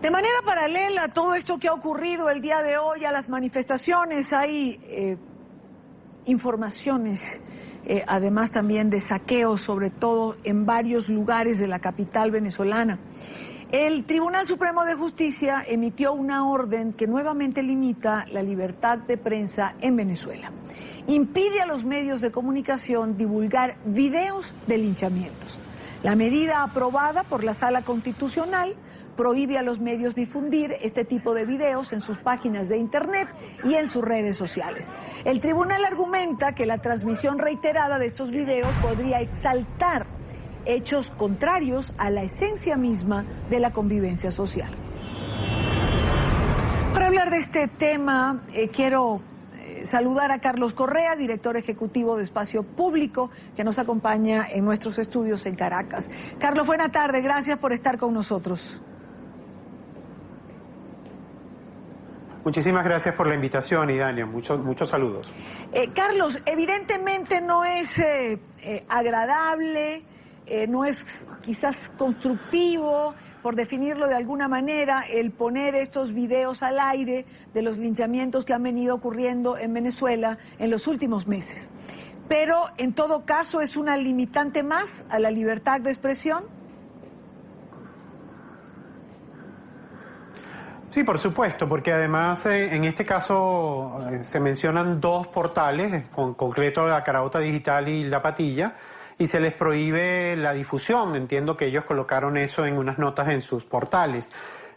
De manera paralela a todo esto que ha ocurrido el día de hoy, a las manifestaciones, hay informaciones, además también de saqueos, sobre todo en varios lugares de la capital venezolana. El Tribunal Supremo de Justicia emitió una orden que nuevamente limita la libertad de prensa en Venezuela. Impide a los medios de comunicación divulgar videos de linchamientos. La medida aprobada por la Sala Constitucional prohíbe a los medios difundir este tipo de videos en sus páginas de internet y en sus redes sociales. El tribunal argumenta que la transmisión reiterada de estos videos podría exaltar hechos contrarios a la esencia misma de la convivencia social. Para hablar de este tema, quiero saludar a Carlos Correa, director ejecutivo de Espacio Público, que nos acompaña en nuestros estudios en Caracas. Carlos, buena tarde, gracias por estar con nosotros. Muchísimas gracias por la invitación, Idania. Muchos saludos. Carlos, evidentemente no es agradable, no es quizás constructivo, por definirlo de alguna manera, el poner estos videos al aire de los linchamientos que han venido ocurriendo en Venezuela en los últimos meses. Pero, en todo caso, ¿es una limitante más a la libertad de expresión? Sí, por supuesto, porque además en este caso se mencionan dos portales, en concreto la Caraota Digital y La Patilla, y se les prohíbe la difusión. Entiendo que ellos colocaron eso en unas notas en sus portales,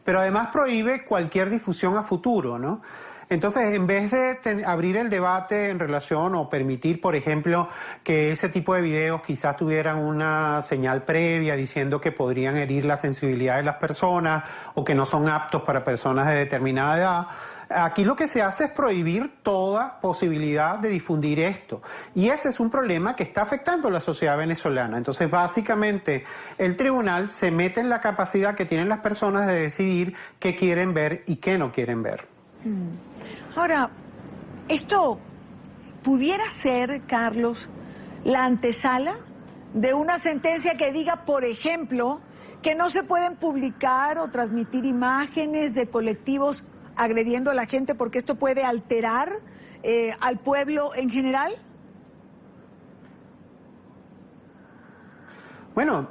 pero además prohíbe cualquier difusión a futuro, ¿no? Entonces, en vez de abrir el debate en relación o permitir, por ejemplo, que ese tipo de videos quizás tuvieran una señal previa diciendo que podrían herir la sensibilidad de las personas o que no son aptos para personas de determinada edad, aquí lo que se hace es prohibir toda posibilidad de difundir esto. Y ese es un problema que está afectando a la sociedad venezolana. Entonces, básicamente, el tribunal se mete en la capacidad que tienen las personas de decidir qué quieren ver y qué no quieren ver. Ahora, esto pudiera ser, Carlos, la antesala de una sentencia que diga, por ejemplo, que no se pueden publicar o transmitir imágenes de colectivos agrediendo a la gente porque esto puede alterar al pueblo en general. Bueno,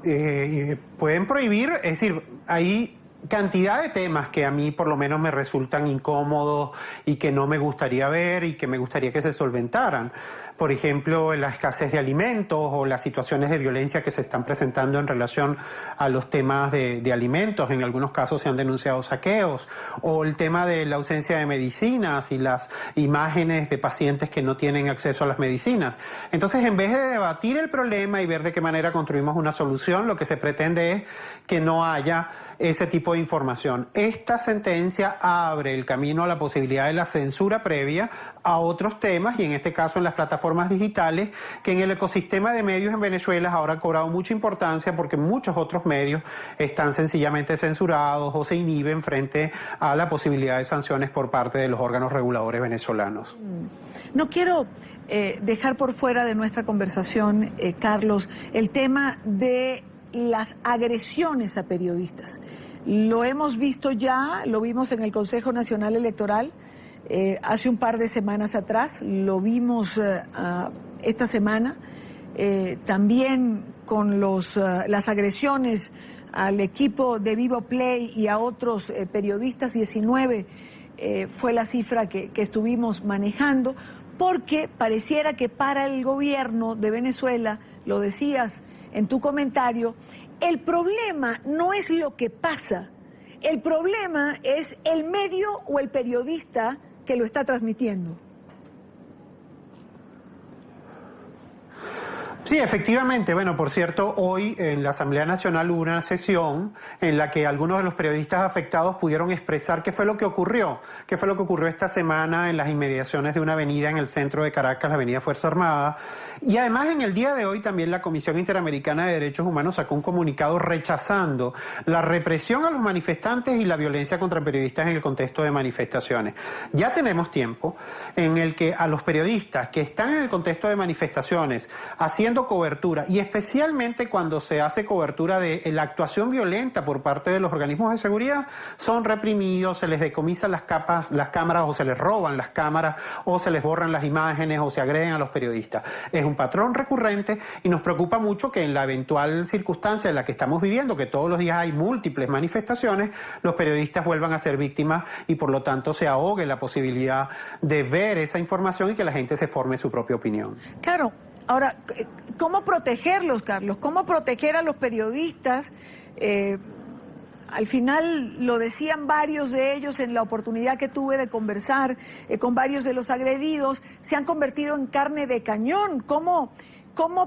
pueden prohibir, es decir, hay cantidad de temas que a mí por lo menos me resultan incómodos y que no me gustaría ver y que me gustaría que se solventaran. Por ejemplo, la escasez de alimentos o las situaciones de violencia que se están presentando en relación a los temas de alimentos. En algunos casos se han denunciado saqueos. O el tema de la ausencia de medicinas y las imágenes de pacientes que no tienen acceso a las medicinas. Entonces, en vez de debatir el problema y ver de qué manera construimos una solución, lo que se pretende es que no haya ese tipo de información. Esta sentencia abre el camino a la posibilidad de la censura previa a otros temas, y en este caso en las plataformas digitales, que en el ecosistema de medios en Venezuela ahora han cobrado mucha importancia porque muchos otros medios están sencillamente censurados o se inhiben frente a la posibilidad de sanciones por parte de los órganos reguladores venezolanos. No quiero dejar por fuera de nuestra conversación, Carlos, el tema de las agresiones a periodistas. Lo hemos visto ya, lo vimos en el Consejo Nacional Electoral hace un par de semanas atrás, lo vimos esta semana, también con las agresiones al equipo de Vivo Play y a otros periodistas. 19 fue la cifra que estuvimos manejando, porque pareciera que para el gobierno de Venezuela, lo decías en tu comentario, el problema no es lo que pasa, el problema es el medio o el periodista que lo está transmitiendo. Sí, efectivamente. Bueno, por cierto, hoy en la Asamblea Nacional hubo una sesión en la que algunos de los periodistas afectados pudieron expresar qué fue lo que ocurrió esta semana en las inmediaciones de una avenida en el centro de Caracas, la avenida Fuerza Armada. Y además en el día de hoy también la Comisión Interamericana de Derechos Humanos sacó un comunicado rechazando la represión a los manifestantes y la violencia contra periodistas en el contexto de manifestaciones. Ya tenemos tiempo en el que a los periodistas que están en el contexto de manifestaciones haciendo haciendo cobertura, y especialmente cuando se hace cobertura de la actuación violenta por parte de los organismos de seguridad, son reprimidos, se les decomisan las cámaras, o se les roban las cámaras, o se les borran las imágenes, o se agreden a los periodistas. Es un patrón recurrente y nos preocupa mucho que en la eventual circunstancia en la que estamos viviendo, que todos los días hay múltiples manifestaciones, los periodistas vuelvan a ser víctimas y por lo tanto se ahogue la posibilidad de ver esa información y que la gente se forme su propia opinión. Claro. Ahora, ¿cómo protegerlos, Carlos? ¿Cómo proteger a los periodistas? Al final lo decían varios de ellos en la oportunidad que tuve de conversar con varios de los agredidos, se han convertido en carne de cañón. ¿Cómo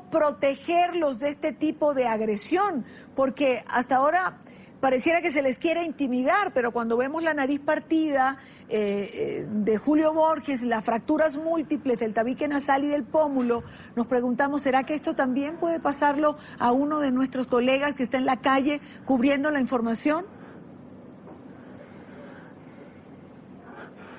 protegerlos de este tipo de agresión? Porque hasta ahora pareciera que se les quiere intimidar, pero cuando vemos la nariz partida de Julio Borges, las fracturas múltiples del tabique nasal y del pómulo, nos preguntamos, ¿será que esto también puede pasarlo a uno de nuestros colegas que está en la calle cubriendo la información?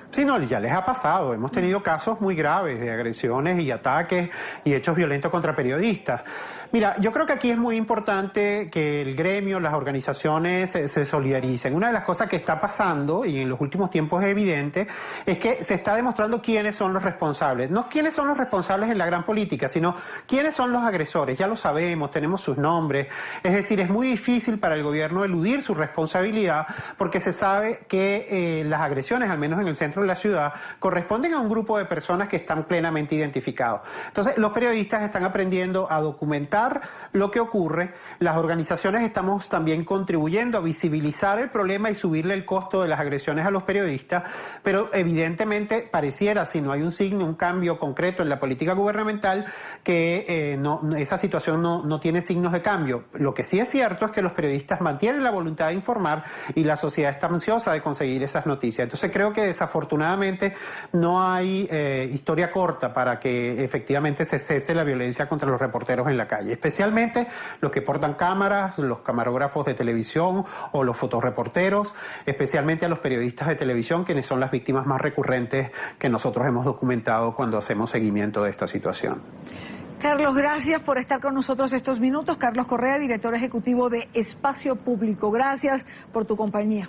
Sí, no, ya les ha pasado. Hemos tenido casos muy graves de agresiones y ataques y hechos violentos contra periodistas. Mira, yo creo que aquí es muy importante que el gremio, las organizaciones se solidaricen. Una de las cosas que está pasando, y en los últimos tiempos es evidente, es que se está demostrando quiénes son los responsables. No quiénes son los responsables en la gran política, sino quiénes son los agresores. Ya lo sabemos, tenemos sus nombres. Es decir, es muy difícil para el gobierno eludir su responsabilidad porque se sabe que las agresiones, al menos en el centro de la ciudad, corresponden a un grupo de personas que están plenamente identificados. Entonces, los periodistas están aprendiendo a documentar lo que ocurre. Las organizaciones estamos también contribuyendo a visibilizar el problema y subirle el costo de las agresiones a los periodistas, pero evidentemente pareciera, si no hay un signo, un cambio concreto en la política gubernamental, que esa situación no tiene signos de cambio. Lo que sí es cierto es que los periodistas mantienen la voluntad de informar y la sociedad está ansiosa de conseguir esas noticias. Entonces creo que desafortunadamente no hay historia corta para que efectivamente se cese la violencia contra los reporteros en la calle, especialmente los que portan cámaras, los camarógrafos de televisión o los fotoreporteros, especialmente a los periodistas de televisión, quienes son las víctimas más recurrentes que nosotros hemos documentado cuando hacemos seguimiento de esta situación. Carlos, gracias por estar con nosotros estos minutos. Carlos Correa, director ejecutivo de Espacio Público. Gracias por tu compañía.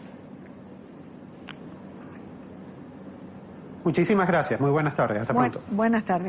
Muchísimas gracias. Muy buenas tardes. Hasta pronto. Buenas tardes.